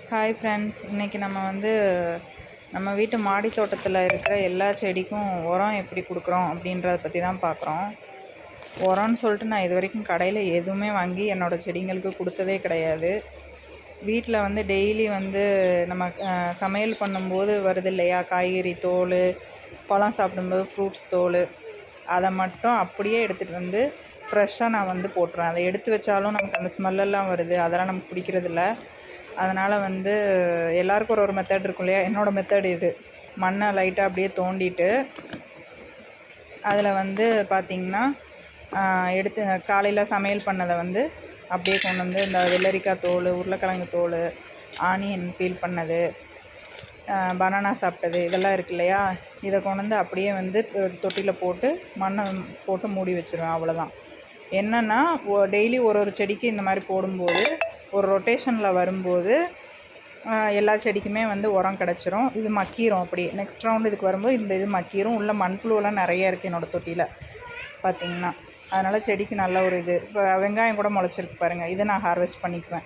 Hi friends, இன்றைக்கி நம்ம வீட்டு மாடி தோட்டத்தில் இருக்கிற எல்லா செடிக்கும் உரம் எப்படி கொடுக்குறோம் அப்படின்றத பற்றி தான் பார்க்குறோம். உரம்னு சொல்லிட்டு நான் இது வரைக்கும் கடையில் எதுவுமே வாங்கி என்னோடய செடிங்களுக்கு கொடுத்ததே கிடையாது. வீட்டில் டெய்லி நம்ம சமையல் பண்ணும்போது வருது இல்லையா, காய்கறி தோல், பழம் சாப்பிடும்போது ஃப்ரூட்ஸ் தோல், அதை மட்டும் அப்படியே எடுத்துகிட்டு ஃப்ரெஷ்ஷாக நான் போட்டுருவேன். அதை எடுத்து வச்சாலும் நமக்கு அந்த ஸ்மெல்லெல்லாம் வருது, அதெல்லாம் நமக்கு பிடிக்கிறதில்ல. அதனால் எல்லாருக்கும் ஒரு மெத்தட் இருக்கும் இல்லையா, என்னோடய மெத்தட் இது. மண்ணை லைட்டாக அப்படியே தோண்டிட்டு அதில் பார்த்திங்கன்னா எடுத்து காலையில் சமையல் பண்ணதை அப்படியே கொண்டு இந்த வெள்ளரிக்காய் தோல், உருளைக்கிழங்கு தோல், ஆனியன் பீல் பண்ணது, பனானா சாப்பிட்டது, இதெல்லாம் இருக்கு இல்லையா, இதை கொண்டு அப்படியே தொட்டியில் போட்டு மண்ணை போட்டு மூடி வச்சுருவேன். அவ்வளோதான். என்னென்னா டெய்லி ஒரு செடிக்கு இந்த மாதிரி போடும்போது ஒரு ரொட்டேஷனில் வரும்போது எல்லா செடிக்குமே உரம் கிடச்சிரும். இது மக்கிரும். அப்படி நெக்ஸ்ட் ரவுண்டு இதுக்கு வரும்போது இது மக்கிரும். உள்ள மண்புழுவெல்லாம் நிறைய இருக்குது என்னோடய தொட்டியில் பார்த்திங்கன்னா. அதனால் செடிக்கு நல்ல ஒரு இது. இப்போ வெங்காயம் கூட முளைச்சிருக்கு பாருங்கள், இதை நான் ஹார்வெஸ்ட் பண்ணிக்குவேன்.